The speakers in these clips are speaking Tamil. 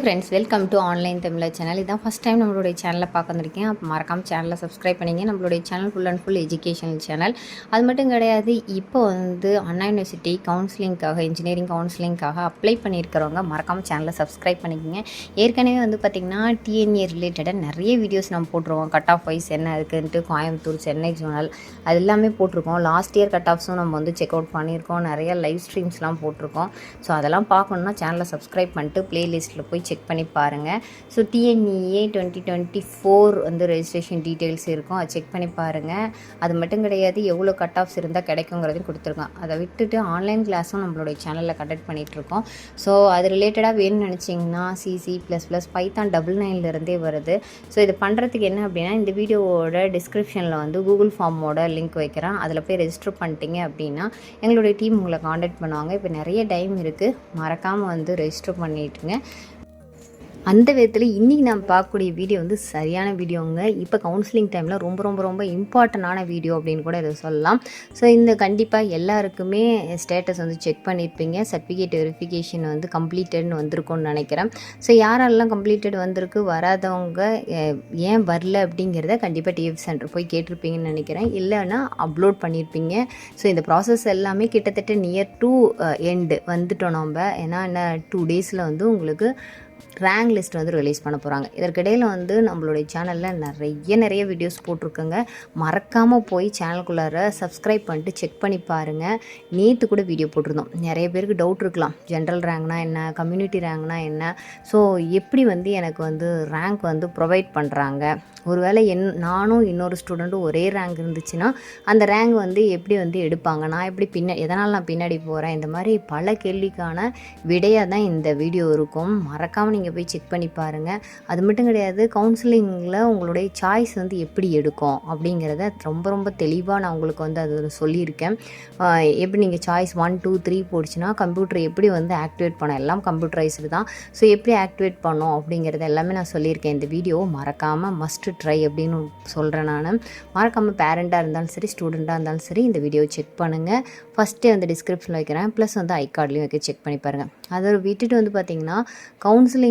Friends, welcome to online Tamizha channel. இதான் ஃபஸ்ட் டைம் நம்மளுடைய சேனலை பார்க்க வந்திருக்கேன். அப்போ மறக்காமல் சேனலை சப்ஸ்கிரைப் பண்ணிங்க. நம்மளுடைய channel full and full educational channel. அது மட்டும் கிடையாது, இப்போ அண்ணா யூனிவர்சிட்டி கவுன்சிலிங்காக, இன்ஜினியரிங் கவுன்சிலிங்காக அப்ளை பண்ணியிருக்கிறவங்க மறக்காமல் சேனலை சப்ஸ்கிரைப் பண்ணிக்கோங்க. ஏற்கனவே பார்த்திங்கன்னா டிஎன்ஏ ரிலேட்டடாக நிறைய வீடியோஸ் நம்ம போட்டிருக்கோம். கட் ஆஃப் வைஸ் என்ன இருக்குன்ட்டு கோயம்புத்தூர், சென்னை ஜோனல் அது எல்லாமே போட்டிருக்கோம். லாஸ்ட் இயர் கட் ஆஃப்ஸும் நம்ம செக் அவுட் பண்ணியிருக்கோம். நிறைய லைவ் ஸ்ட்ரீம்ஸ்லாம் போட்டிருக்கோம். ஸோ அதெல்லாம் பார்க்கணுன்னா சேனலை சப்ஸ்கிரைப் பண்ணிட்டு ப்ளேலிஸ்ட்டில் போய் செக் பண்ணி பாருங்கள். ஸோ டிஎன்இஏ 2024 ரெஜிஸ்ட்ரேஷன் டீட்டெயில்ஸ் இருக்கும், அதை செக் பண்ணி பாருங்கள். அது மட்டும் கிடையாது, எவ்வளோ கட் ஆஃப்ஸ் இருந்தால் கிடைக்குங்கிறதையும் கொடுத்துருக்கோம். அதை விட்டுட்டு ஆன்லைன் கிளாஸும் நம்மளுடைய சேனலில் கண்டக்ட் பண்ணிகிட்ருக்கோம். ஸோ அது ரிலேட்டடாக வேணும்னு நினச்சிங்கன்னா C++, பைத்தான் 99 வருது. ஸோ இது பண்ணுறதுக்கு என்ன அப்படின்னா, இந்த வீடியோவோட டிஸ்கிரிப்ஷனில் கூகுள் ஃபார்மோட லிங்க் வைக்கிறேன். அதில் போய் ரெஜிஸ்டர் பண்ணிட்டீங்க அப்படின்னா எங்களுடைய டீம் உங்களை காண்டாக்ட் பண்ணுவாங்க. இப்போ நிறைய டைம் இருக்குது, மறக்காமல் ரெஜிஸ்டர் பண்ணிட்டுங்க. அந்த விதத்தில் இன்றைக்கி நம்ம பார்க்கக்கூடிய வீடியோ சரியான வீடியோங்க. இப்போ கவுன்சிலிங் டைமில் ரொம்ப ரொம்ப ரொம்ப இம்பார்ட்டண்டான வீடியோ அப்படின்னு கூட இதை சொல்லலாம். ஸோ இந்த கண்டிப்பாக எல்லாருக்குமே ஸ்டேட்டஸ் செக் பண்ணியிருப்பீங்க. சர்டிஃபிகேட் வெரிஃபிகேஷன் கம்ப்ளீட்டட்னு வந்திருக்கும்னு நினைக்கிறேன். ஸோ யாரெல்லாம் கம்ப்ளீட்டட் வந்திருக்கு, வராதவங்க ஏன் வரல அப்படிங்கிறத கண்டிப்பாக டிஎஃப் சென்டர் போய் கேட்டிருப்பீங்கன்னு நினைக்கிறேன். இல்லைன்னா அப்லோட் பண்ணியிருப்பீங்க. ஸோ இந்த ப்ராசஸ் எல்லாமே கிட்டத்தட்ட நியர் டு எண்டு வந்துட்டோம் நம்ம. ஏன்னா என்ன 2 டேஸில் உங்களுக்கு ரேங்க் லிஸ்ட் ரிலீஸ் பண்ண போகிறாங்க. இதற்கிடையில் நம்மளுடைய சேனலில் நிறைய வீடியோஸ் போட்டிருக்கோங்க. மறக்காமல் போய் சேனலுக்குள்ளார சப்ஸ்கிரைப் பண்ணிட்டு செக் பண்ணி பாருங்கள். நேற்று கூட வீடியோ போட்டிருந்தோம். நிறைய பேருக்கு டவுட் இருக்கலாம், ஜென்ரல் ரேங்க்னா என்ன, கம்யூனிட்டி ரேங்க்னா என்ன, ஸோ எப்படி எனக்கு ரேங்க் ப்ரொவைட் பண்ணுறாங்க, ஒருவேளை நானும் இன்னொரு ஸ்டூடெண்ட்டும் ஒரே ரேங்க் இருந்துச்சுன்னா அந்த ரேங்க் எப்படி எடுப்பாங்க, நான் எப்படி எதனால் நான் பின்னாடி போகிறேன், இந்த மாதிரி பல கேள்விக்கான விடையாக தான் இந்த வீடியோ இருக்கும். மறக்காமல் நீங்கள் போய் செக் பண்ணி பாருங்கள். அது மட்டும் கிடையாது, கவுன்சிலிங்கில் உங்களுடைய சாய்ஸ் எப்படி எடுக்கும் அப்படிங்கிறத ரொம்ப ரொம்ப தெளிவாக நான் உங்களுக்கு அது சொல்லியிருக்கேன். எப்படி நீங்கள் சாய்ஸ் 1, 2, 3 போடுச்சுன்னா கம்ப்யூட்டர் எப்படி ஆக்டிவேட் பண்ண, எல்லாம் கம்ப்யூட்டரைஸ்டு தான். ஸோ எப்படி ஆக்டிவேட் பண்ணோம் அப்படிங்கிறத எல்லாமே நான் சொல்லியிருக்கேன். இந்த வீடியோ மறக்காமல் மஸ்ட் ட்ரை அப்படின்னு சொல்கிறேன். நான் மறக்காமல் பேரண்ட்டாக இருந்தாலும் சரி, ஸ்டூடெண்ட்டாக இருந்தாலும் சரி, இந்த வீடியோ செக் பண்ணுங்கள். ஃபஸ்ட்டே டிஸ்கிரிப்ஷனில் வைக்கிறேன், ப்ளஸ் ஐ கார்ட்லேயும் வைக்க செக் பண்ணி பாருங்கள். அதை விட்டுட்டு பார்த்திங்கன்னா கவுன்சிலிங்கில்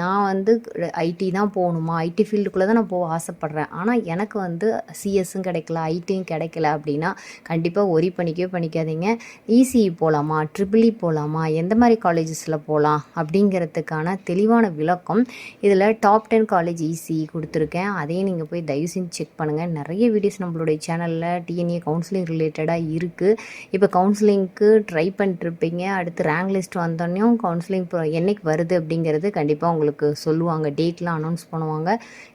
நான் ஐடி தான் போகணுமா, ஐடி ஃபீல்டுக்குள்ளே தான் நான் போக ஆசைப்பட்றேன், ஆனால் எனக்கு சிஎஸ்ஸும் கிடைக்கல, ஐடியும் கிடைக்கல அப்படின்னா கண்டிப்பாக ஒரி பண்ணிக்காதீங்க. இசிஇ போகலாமா, ட்ரிபிள்இ போகலாமா, எந்த மாதிரி காலேஜஸில் போகலாம் அப்படிங்கிறதுக்கான தெளிவான விளக்கம் இதில் டாப் 10 காலேஜ் இசிஇ கொடுத்துருக்கேன். அதையும் நீங்கள் போய் தயவு செஞ்சு செக் பண்ணுங்கள். நிறைய வீடியோஸ் நம்மளுடைய சேனலில் டிஎன்ஏ கவுன்சிலிங் ரிலேட்டடாக இருக்குது. இப்போ கவுன்சிலிங்க்கு ட்ரை பண்ணிட்டுருப்பீங்க. அடுத்து ரேங்க் லிஸ்ட் வந்தோடனையும் கவுன்சிலிங் என்னைக்கு வருது அப்படிங்கிறது கண்டிப்பாக உங்களுக்கு சொல்லுவாங்க, டேட்லாம் அனௌன்ஸ் பண்ணுவாங்க.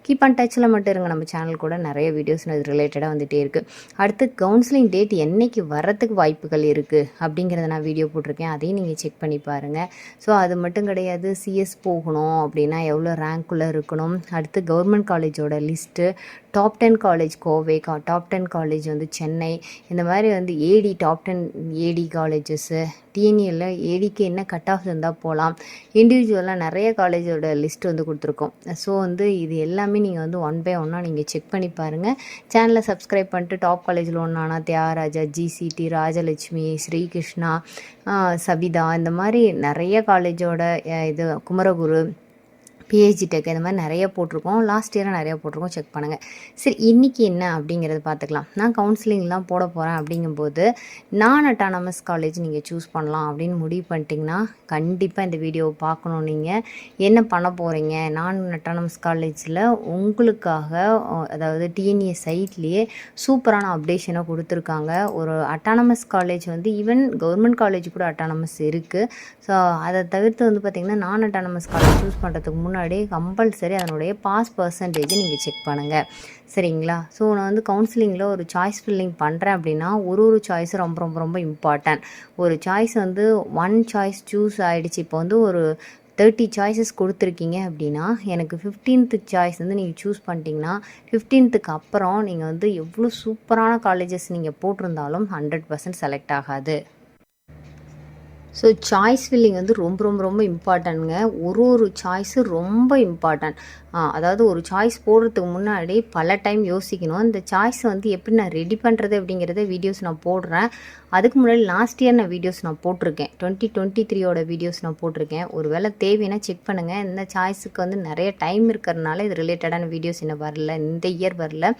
கீப் அண்ட் டச்சில் மட்டும் இருங்க. நம்ம சேனல் கூட நிறைய வீடியோஸ் இது ரிலேட்டடாக வந்துகிட்டே இருக்குது. அடுத்து கவுன்சிலிங் டேட் என்னைக்கு வர்றதுக்கு வாய்ப்புகள் இருக்குது அப்படிங்கிறத நான் வீடியோ போட்டிருக்கேன், அதையும் நீங்கள் செக் பண்ணி பாருங்கள். ஸோ அது மட்டும் கிடையாது, சிஎஸ் போகணும் அப்படின்னா எவ்வளோ ரேங்க்குள்ளே இருக்கணும், அடுத்து கவர்மெண்ட் காலேஜோட list, top 10 college Kovai, top 10 college Chennai, இந்த மாதிரி ஏடி டாப் 10 ஏடி காலேஜஸ்ஸு, டிஎன்ஏல ஏடிக்கு என்ன கட் ஆஃப் இருந்தால் போகலாம், இண்டிவிஜுவலாக நிறைய காலேஜோட லிஸ்ட் கொடுத்துருக்கோம். ஸோ இது எல்லாமே நீங்கள் 1 பை 1 நீங்கள் செக் பண்ணி பாருங்கள். சேனலை சப்ஸ்கிரைப் பண்ணிட்டு டாப் காலேஜில் ஒன்றானா தியாகராஜா, ஜிசிடி, ராஜலட்சுமி, ஸ்ரீகிருஷ்ணா, சபிதா, இந்த மாதிரி நிறைய காலேஜோட குமரகுரு, பிஹெச்டி டெக், இந்த மாதிரி நிறைய போட்டிருக்கோம். லாஸ்ட் இயராக நிறையா போட்டிருக்கோம், செக் பண்ணுங்கள். சரி, இன்றைக்கி என்ன அப்படிங்கிறத பார்த்துக்கலாம். நான் கவுன்சிலிங்லாம் போட போகிறேன் அப்படிங்கும்போது நான் அட்டானமஸ் காலேஜ் நீங்கள் சூஸ் பண்ணலாம் அப்படின்னு முடிவு பண்ணிட்டீங்கன்னா கண்டிப்பாக இந்த வீடியோவை பார்க்கணும். நீங்கள் என்ன பண்ண போகிறீங்க, நான் அட்டானமஸ் காலேஜில் உங்களுக்காக, அதாவது டிஎன்ஏ சைட்லேயே சூப்பரான அப்டேஷனை கொடுத்துருக்காங்க. ஒரு autonomous college even government college கூட அட்டானமஸ் இருக்குது. ஸோ அதை தவிர்த்து பார்த்திங்கன்னா நான் அட்டானமஸ் காலேஜ் சூஸ் பண்ணுறதுக்கு முன்னாடி கம்பல்சரி அதனுடைய பாஸ் பர்சன்டேஜை நீங்கள் செக் பண்ணுங்கள், சரிங்களா? ஸோ நான் கவுன்சிலிங்கில் ஒரு சாய்ஸ் ஃபில்லிங் பண்ணுறேன் அப்படின்னா ஒரு சாய்ஸும் ரொம்ப ரொம்ப ரொம்ப இம்பார்ட்டன்ட். ஒரு சாய்ஸ் 1 சாய்ஸ் சூஸ் ஆகிடுச்சு. இப்போ ஒரு 30 சாய்ஸஸ் கொடுத்துருக்கீங்க அப்படின்னா எனக்கு 15th சாய்ஸ் நீங்கள் சூஸ் பண்ணிட்டீங்கன்னா 15க்கு அப்புறம் நீங்கள் எவ்வளோ சூப்பரான காலேஜஸ் நீங்கள் போட்டிருந்தாலும் 100% செலக்ட் ஆகாது. ஸோ சாய்ஸ் ஃபில்லிங் ரொம்ப ரொம்ப ரொம்ப இம்பார்ட்டன்ட்ங்க. ஒரு சாய்ஸு ரொம்ப இம்பார்ட்டன்ட். அதாவது ஒரு சாய்ஸ் போடுறதுக்கு முன்னாடி பல டைம் யோசிக்கணும். இந்த சாய்ஸை எப்படி நான் ரெடி பண்ணுறது அப்படிங்கிறத வீடியோஸ் நான் போடுறேன். அதுக்கு முன்னாடி லாஸ்ட் இயர் நான் வீடியோஸ் நான் போட்டிருக்கேன். 2023 வீடியோஸ் நான் போட்டிருக்கேன். ஒரு வேளை தேவைன்னா செக் பண்ணுங்கள். இந்த சாய்ஸுக்கு வந்து நிறைய டைம் இருக்கிறதுனால இது ரிலேட்டடான வீடியோஸ் இன்னும் வரல, இந்த இயர் வரல.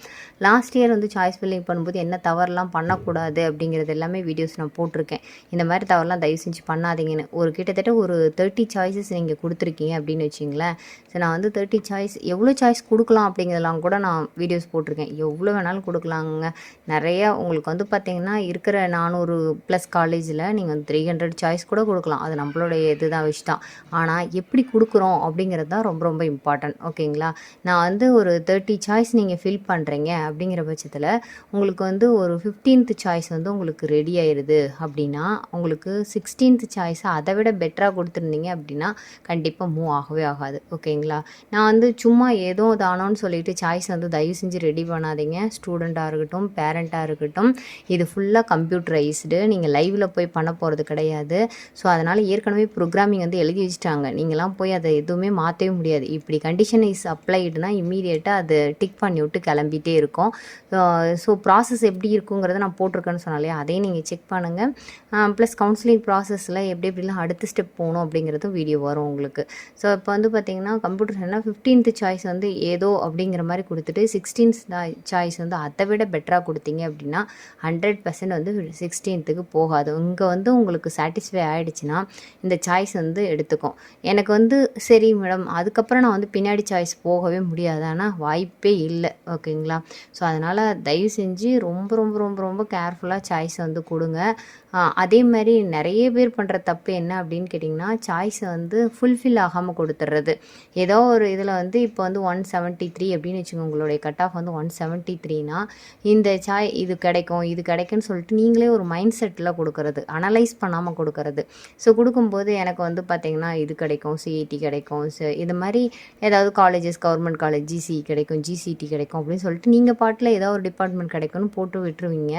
லாஸ்ட் இயர் வந்து சாய்ஸ் ஃபில்லிங் பண்ணும்போது என்ன தவறுலாம் பண்ணக்கூடாது அப்படிங்கிறது எல்லாமே வீடியோஸ் நான் போட்டிருக்கேன். இந்த மாதிரி தவறுலாம் தயவு செஞ்சு பண்ணாதீங்கன்னு. கிட்டத்தட்ட ஒரு 30 சாய்ஸஸ் நீங்கள் கொடுத்துருக்கீங்க அப்படின்னு வச்சிங்களேன். ஸோ நான் வந்து 30 சாய்ஸ் எவ்வளோ சாய்ஸ் கொடுக்கலாம் அப்படிங்கிறதெல்லாம் கூட நான் வீடியோஸ் போட்டிருக்கேன். எவ்வளோ வேணாலும் கொடுக்கலாங்க. நிறையா உங்களுக்கு வந்து பார்த்திங்கன்னா இருக்கிற 400+ காலேஜில் நீங்கள் வந்து 300 சாய்ஸ் கூட கொடுக்கலாம். அது நம்மளுடைய இதுதான் விஷயம். ஆனால் எப்படி கொடுக்குறோம் அப்படிங்கிறது தான் ரொம்ப ரொம்ப இம்பார்ட்டன்ட். ஓகேங்களா? நான் வந்து ஒரு 30 சாய்ஸ் நீங்கள் ஃபில் பண்ணுறீங்க அப்படிங்கிற பட்சத்தில் உங்களுக்கு வந்து ஒரு 15th சாய்ஸ் வந்து உங்களுக்கு ரெடி ஆயிடுது அப்படின்னா, உங்களுக்கு 16th சாய்ஸை அதை விட பெட்டராக கொடுத்துருந்தீங்க அப்படின்னா கண்டிப்பாக மூவ் ஆகவே ஆகாது. ஓகேங்களா? நான் வந்து சும்மா ஏதோ தானோன்னு சொல்லிட்டு சாய்ஸ் வந்து தயவு செஞ்சு ரெடி பண்ணாதீங்க. ஸ்டூடெண்ட்டாக இருக்கட்டும், பேரண்ட்டாக இருக்கட்டும், இது ஃபுல்லாக கம்ப்யூட்டரைஸ்டு. நீங்கள் லைவில் போய் பண்ண போகிறது கிடையாது. ஸோ அதனால் ஏற்கனவே ப்ரோக்ராமிங் வந்து எழுதி வச்சுட்டாங்க. நீங்களாம் போய் அதை எதுவுமே மாற்றவே முடியாது. இப்படி கண்டிஷன் இஸ் அப்ளைடுனா இம்மீடியட்டாக அது டிக் பண்ணி விட்டு கிளம்பிட்டே இருக்கும். ஸோ ப்ராசஸ் எப்படி இருக்குங்கிறத நான் போட்டிருக்கேன்னு சொன்னாலே அதையும் நீங்கள் செக் பண்ணுங்கள். ப்ளஸ் கவுன்சிலிங் ப்ராசஸில் எப்படிலாம் அடுத்த ஸ்டெப் போகணும் அப்படிங்கிறதும் வீடியோ வரும் உங்களுக்கு. ஸோ இப்போ வந்து பார்த்திங்கன்னா கம்ப்யூட்டர் சயின்ஸ்னா 15th சாய்ஸ் வந்து ஏதோ அப்படிங்கிற மாதிரி கொடுத்துட்டு 16th சாய்ஸ் வந்து அதை விட பெட்டராக கொடுத்தீங்க அப்படின்னா 100% வந்து 16th போகாது. இங்கே வந்து உங்களுக்கு சாட்டிஸ்ஃபை ஆகிடுச்சுன்னா இந்த சாய்ஸ் வந்து எடுத்துக்கும். எனக்கு வந்து சரி மேடம் அதுக்கப்புறம் நான் வந்து பின்னாடி சாய்ஸ் போகவே முடியாது, ஆனால் வாய்ப்பே இல்லை. ஓகேங்களா? ஸோ அதனால் தயவு செஞ்சு ரொம்ப ரொம்ப ரொம்ப ரொம்ப கேர்ஃபுல்லாக சாய்ஸ் வந்து கொடுங்க. அதே மாதிரி நிறைய பேர் பண்ணுற தப்பு என்ன அப்படின்னு கேட்டிங்கன்னா, சாய்ஸை வந்து ஃபுல்ஃபில் ஆகாமல் கொடுத்துட்றது. ஏதோ ஒரு இதில் வந்து இப்போ வந்து 173 அப்படின்னு வச்சுக்கோங்க, உங்களுடைய கட் ஆஃப் வந்து 173னா இந்த இது கிடைக்கும் இது கிடைக்கும்னு சொல்லிட்டு நீங்களே ஒரு மைண்ட் செட்டில் கொடுக்கறது, அனலைஸ் பண்ணாமல் கொடுக்கறது. ஸோ கொடுக்கும்போது எனக்கு வந்து பார்த்திங்கன்னா இது கிடைக்கும், சிஐடி கிடைக்கும், இது மாதிரி ஏதாவது காலேஜஸ் கவர்மெண்ட் காலேஜ் ஜிசிஇ கிடைக்கும், ஜிசிடி கிடைக்கும் அப்படின்னு சொல்லிட்டு நீங்கள் பாட்டில் ஏதாவது ஒரு டிபார்ட்மெண்ட் கிடைக்கும்னு போட்டு விட்டுருவீங்க.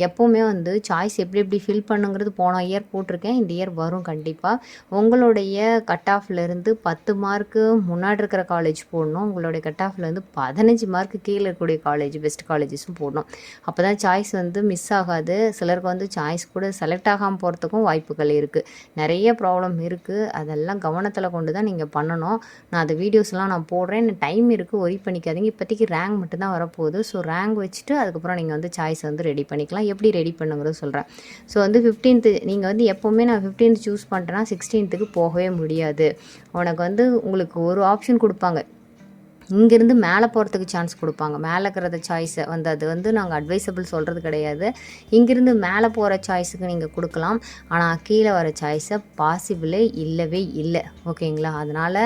எப்போவுமே வந்து சாய்ஸ் எப்படி ஃபில் பண்ணுங்கிறது போன இயர் போட்டிருக்கேன், இந்த இயர் வரும் கண்டிப்பாக. உங்களுடைய கட் ஆஃப்லேருந்து 10 மார்க்கு முன்னாடி இருக்கிற காலேஜ் போடணும். உங்களுடைய கட் ஆஃப்லேருந்து 15 மார்க்கு கீழே இருக்கக்கூடிய காலேஜ் பெஸ்ட் காலேஜஸும் போடணும். அப்போ தான் சாய்ஸ் வந்து மிஸ் ஆகாது. சிலருக்கு வந்து சாய்ஸ் கூட செலக்ட் ஆகாமல் போகிறதுக்கும் வாய்ப்புகள் இருக்குது. நிறைய ப்ராப்ளம் இருக்குது. அதெல்லாம் கவனத்தில் கொண்டு தான் நீங்கள் பண்ணணும். நான் அந்த வீடியோஸ்லாம் நான் போடுறேன். டைம் இருக்குது, ஒரி பண்ணிக்காதீங்க. இப்போதைக்கு ரேங்க் மட்டும்தான் வரப்போகுது. ஸோ ரேங்க் வச்சுட்டு அதுக்கப்புறம் நீங்கள் வந்து சாய்ஸ் வந்து ரெடி பண்ணிக்கலாம். எப்படி ரெடி பண்ணுங்கிறது சொல்கிறேன். ஸோ வந்து 15th நீங்கள் வந்து எப்போவுமே நான் 15th சூஸ் பண்ணிட்டேன்னா 16th போகவே முடியாது. உனக்கு வந்து உங்களுக்கு ஒரு ஆப்ஷன் கொடுப்பாங்க, இங்கேருந்து மேலே போகிறதுக்கு சான்ஸ் கொடுப்பாங்க. மேலே இருக்கிறத சாய்ஸை வந்து அது வந்து நாங்கள் அட்வைசபிள் சொல்கிறது கிடையாது. இங்கேருந்து மேலே போகிற சாய்ஸுக்கு நீங்கள் கொடுக்கலாம், ஆனால் கீழே வர சாய்ஸை பாசிபிளே இல்லவே இல்லை. ஓகேங்களா? அதனால்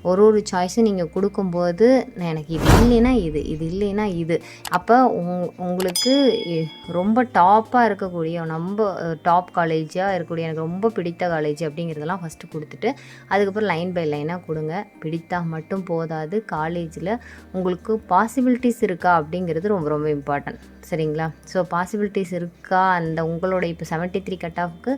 ஒரு சாய்ஸும் நீங்கள் கொடுக்கும்போது எனக்கு இது இல்லைன்னா இது இல்லைன்னா இது, அப்போ உங்களுக்கு ரொம்ப டாப்பாக இருக்கக்கூடிய நம்ம டாப் காலேஜாக இருக்கக்கூடிய எனக்கு ரொம்ப பிடித்த காலேஜ் அப்படிங்கிறதெல்லாம் ஃபஸ்ட்டு கொடுத்துட்டு அதுக்கப்புறம் லைன் பை லைனாக கொடுங்க. பிடித்தால் மட்டும் போதாது, காலேஜில் உங்களுக்கு பாசிபிலிட்டிஸ் இருக்கா அப்படிங்கிறது ரொம்ப ரொம்ப இம்பார்ட்டன்ட். சரிங்களா? ஸோ பாசிபிலிட்டிஸ் இருக்கா, அந்த உங்களோட இப்போ 73 கட் ஆஃப்க்கு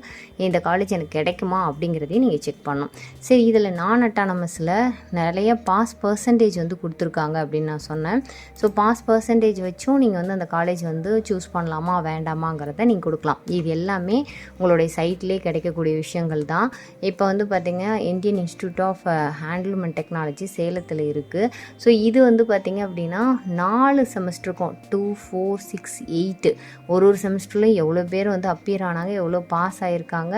இந்த காலேஜ் எனக்கு கிடைக்குமா அப்படிங்கிறதையும் நீங்கள் செக் பண்ணணும். சரி, இதில் நான் அட்டானமஸில் நிறைய பாஸ் பர்சன்டேஜ் வந்து கொடுத்துருக்காங்க அப்படின்னு நான் சொன்னேன். ஸோ பாஸ் பர்சன்டேஜ் வச்சும் நீங்கள் வந்து அந்த காலேஜ் வந்து சூஸ் பண்ணலாமா வேண்டாமாங்கிறத நீங்கள் கொடுக்கலாம். இது எல்லாமே உங்களுடைய சைட்லேயே கிடைக்கக்கூடிய விஷயங்கள் தான். இப்போ வந்து பார்த்திங்க Indian institute of handloom and technology சேலத்தில் இருக்குது. ஸோ இது வந்து பார்த்திங்க அப்படின்னா 4 செமஸ்டருக்கும் 2, 4, 6, 8 ஒரு செமஸ்டர்லையும் எவ்வளோ பேர் வந்து அப்பியர் ஆனாங்க, எவ்வளோ பாஸ் ஆகியிருக்காங்க,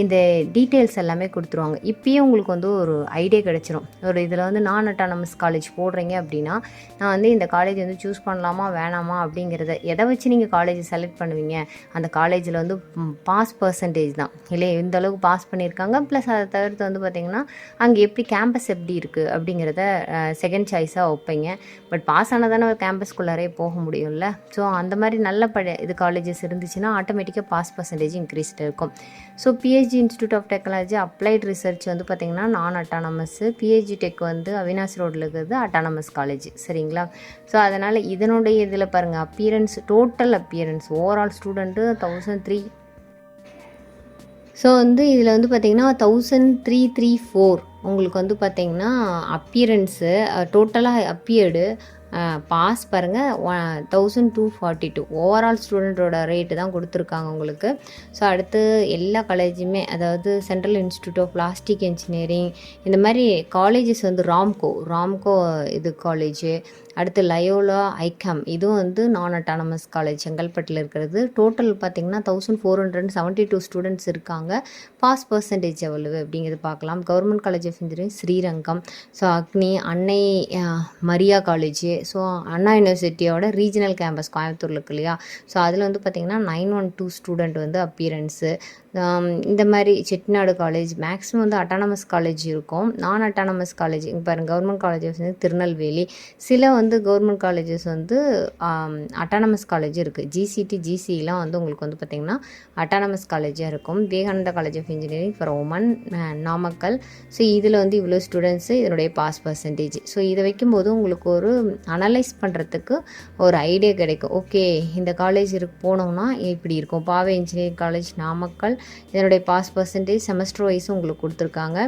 இந்த டீட்டெயில்ஸ் எல்லாமே கொடுத்துருவாங்க. இப்போயே உங்களுக்கு வந்து ஒரு ஐடியா கிடச்சிரும். ஒரு இதில் வந்து நான் அட்டானமஸ் காலேஜ் போடுறீங்க அப்படின்னா நான் வந்து இந்த காலேஜ் வந்து சூஸ் பண்ணலாமா வேணாமா அப்படிங்கிறத எதை வச்சு நீங்கள் காலேஜ் செலக்ட் பண்ணுவீங்க, அந்த காலேஜில் வந்து பாஸ் பர்சன்டேஜ் தான் இல்லையே, இந்த அளவுக்கு பாஸ் பண்ணியிருக்காங்க. ப்ளஸ் அதை தவிர்த்து வந்து பார்த்திங்கன்னா அங்கே எப்படி கேம்பஸ் எப்படி இருக்குது அப்படிங்கிறத செகண்ட் சாய்ஸாக வைப்பீங்க. பட் பாஸ் ஆனால் தானே கேம்பஸ்குள்ளாரே போக முடியும்ல. ஸோ அந்த மாதிரி நல்ல இது காலேஜஸ் இருந்துச்சுன்னா ஆட்டோமேட்டிக்காக பாஸ் பர்சன்டேஜ் இன்க்ரீஸ்டு இருக்கும். So PhD institute of technology applied research வந்து பார்த்திங்கன்னா நான் அட்டானமஸ்ஸு, பிஹெச்டி டெக் வந்து அவினாசி ரோட்டில் இருக்கிறது அட்டானமஸ் காலேஜ். சரிங்களா? ஸோ அதனால் இதனுடைய இதில் பாருங்கள், appearance total appearance overall student 1003. So வந்து இதில் வந்து பார்த்திங்கன்னா 1334 உங்களுக்கு வந்து பார்த்திங்கன்னா அப்பியரன்ஸு டோட்டலாக அப்பியர்டு பாஸ் பாருங்கள் 1242 ஓவரால் ஸ்டூடெண்ட்டோட ரேட்டு தான் கொடுத்துருக்காங்க உங்களுக்கு. ஸோ அடுத்து எல்லா காலேஜுமே, அதாவது central institute of plastic engineering, இந்த மாதிரி காலேஜஸ் வந்து ராம்கோ இது காலேஜு, அடுத்து லயோலா ஐகாம், இதுவும் வந்து நான் அட்டானமஸ் காலேஜ் செங்கல்பட்டில் இருக்கிறது. டோட்டல் பார்த்திங்கன்னா 1472 ஸ்டூடெண்ட்ஸ் இருக்காங்க. பாஸ் பர்சன்டேஜ் எவ்வளவு அப்படிங்கிறது பார்க்கலாம். Government college of engineering Srirangam, so Agni, Annai Mariya college, so Anna யூனிவர்சிட்டியோட ரீஜனல் கேம்பஸ் கோயம்புத்தூரில் இருக்கு இல்லையா, ஸோ அதில் வந்து பார்த்திங்கன்னா 912 ஸ்டூடெண்ட் வந்து அப்பியரன்ஸு. இந்த மாதிரி செட்டிநாடு காலேஜ், மேக்ஸிமம் வந்து அட்டானமஸ் காலேஜ் இருக்கும். நான் அட்டானமஸ் காலேஜ் இங்கே பாருங்கள், கவர்மெண்ட் காலேஜஸ் வந்து திருநெல்வேலி, சில வந்து கவர்மெண்ட் காலேஜஸ் வந்து அட்டானமஸ் காலேஜ் இருக்குது. ஜிசிலாம் வந்து உங்களுக்கு வந்து பார்த்திங்கன்னா அட்டானமஸ் காலேஜாக இருக்கும். Vivekananda college of engineering for women Namakkal, so இதில் வந்து இவ்வளோ ஸ்டூடெண்ட்ஸு, இதனுடைய பாஸ் பர்சன்டேஜ். ஸோ இதை வைக்கும்போது உங்களுக்கு ஒரு அனலைஸ் பண்ணுறதுக்கு ஒரு ஐடியா கிடைக்கும். ஓகே, இந்த காலேஜ் போனோம்னா இப்படி இருக்கும். பாவை இன்ஜினியரிங் காலேஜ் நாமக்கல், இதனுடைய பாஸ் பர்சன்டேஜ் செமஸ்டர் வைஸும் உங்களுக்கு கொடுத்துருக்காங்க.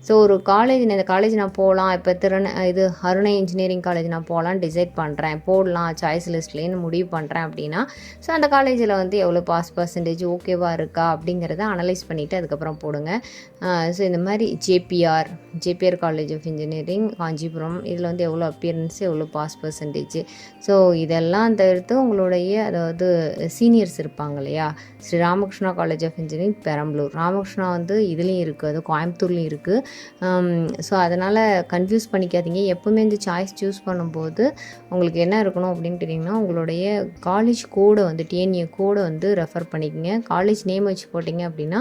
ஸோ ஒரு காலேஜ், இந்த காலேஜ் நான் போகலாம், இப்போ அருணை இன்ஜினியரிங் காலேஜ் நான் போகலான்னு டிசைட் பண்ணுறேன், போடலாம் சாய்ஸ் லிஸ்ட்லேன்னு முடிவு பண்ணுறேன் அப்படின்னா, ஸோ அந்த காலேஜில் வந்து எவ்வளோ பாஸ் பர்சன்டேஜ் ஓகேவா இருக்கா அப்படிங்கிறத அனலைஸ் பண்ணிவிட்டு அதுக்கப்புறம் போடுங்க. ஸோ இந்த மாதிரி JBR college of engineering Kanchipuram, இதில் வந்து எவ்வளோ அப்பியரன்ஸு, எவ்வளோ பாஸ் பர்சன்டேஜ். ஸோ இதெல்லாம் தவிர்த்து உங்களுடைய, அதாவது சீனியர்ஸ் இருப்பாங்க இல்லையா, Shri Ramakrishna college of engineering Perambalur, Ramakrishna வந்து இதுலேயும் இருக்குது, அது கோயம்புத்தூர்லேயும் இருக்குது. ஸோ அதனால் கன்ஃபியூஸ் பண்ணிக்காதீங்க. எப்போவுமே இந்த சாய்ஸ் சூஸ் பண்ணும்போது உங்களுக்கு என்ன இருக்கணும் அப்படின்னு கேட்டிங்கன்னா, உங்களுடைய காலேஜ் கோடை வந்து டிஎன்ஏ கோடை வந்து ரெஃபர் பண்ணிக்கோங்க. காலேஜ் நேம் வச்சு போட்டிங்க அப்படின்னா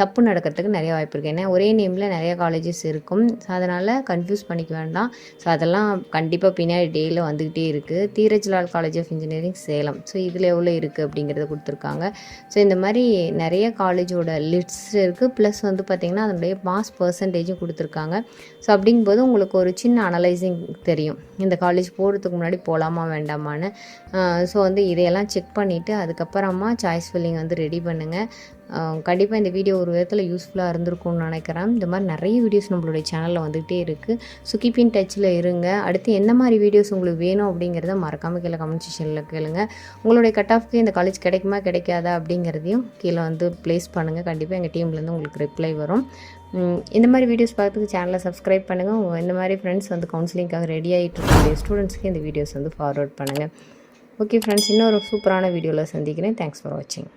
தப்பு நடக்கிறதுக்கு நிறைய வாய்ப்பு இருக்குது. ஏன்னா ஒரே நேமில் நிறைய காலேஜஸ் இருக்கும். ஸோ அதனால் கன்ஃபியூஸ் பண்ணிக்க வேண்டாம். ஸோ அதெல்லாம் கண்டிப்பாக பின்னாடி டேயில் வந்துக்கிட்டே இருக்குது. Dheerajlal college of engineering Salem, so இதில் எவ்வளோ இருக்குது அப்படிங்கிறத கொடுத்துருக்காங்க. ஸோ இந்த மாதிரி நிறைய காலேஜோட லிஸ்ட் இருக்குது. ப்ளஸ் வந்து பார்த்திங்கன்னா அதனுடைய பாஸ் பர்சன்டேஜும் கொடுத்துருக்காங்க. ஸோ அப்படிங்கும்போது உங்களுக்கு ஒரு சின்ன அனலைசிங் தெரியும், இந்த காலேஜ் போகிறதுக்கு முன்னாடி போகலாமா வேண்டாமான்னு. ஸோ வந்து இதையெல்லாம் செக் பண்ணிவிட்டு அதுக்கப்புறமா சாய்ஸ் ஃபில்லிங் வந்து ரெடி பண்ணுங்கள். கண்டிப்பாக இந்த வீடியோ ஒரு விதத்தில் யூஸ்ஃபுல்லாக இருந்திருக்கும்னு நினைக்கிறேன். இந்த மாதிரி நிறைய வீடியோஸ் நம்மளுடைய சேனலில் வந்துகிட்டே இருக்குது. ஸோ கீப் இன் டச்சில் இருங்க. அடுத்து என்ன மாதிரி வீடியோஸ் உங்களுக்கு வேணும் அப்படிங்கிறத மறக்காமல் கீழே கமெண்ட் செக்ஷனில் கேளுங்க. உங்களுடைய கட் ஆஃப்க்கு இந்த காலேஜ் கிடைக்குமா கிடைக்காதா அப்படிங்கிறதையும் கீழே வந்து ப்ளேஸ் பண்ணுங்கள். கண்டிப்பாக எங்கள் டீம்லேருந்து உங்களுக்கு ரிப்ளை வரும். இந்த மாதிரி வீடியோஸ் பார்த்துக்கு சேனலை சப்ஸ்கிரைப் பண்ணுங்கள். இந்த மாதிரி ஃப்ரெண்ட்ஸ் வந்து கவுன்சிலிங்காக ரெடி ஆகிட்டு இருக்க ஸ்டூடெண்ட்ஸ்க்கு இந்த வீடியோஸ் வந்து ஃபார்வர்ட் பண்ணுங்கள். ஓகே ஃப்ரெண்ட்ஸ், இன்னொரு சூப்பரான வீடியோவில் சந்திக்கிறேன். தேங்க்ஸ் ஃபார் வாட்சிங்.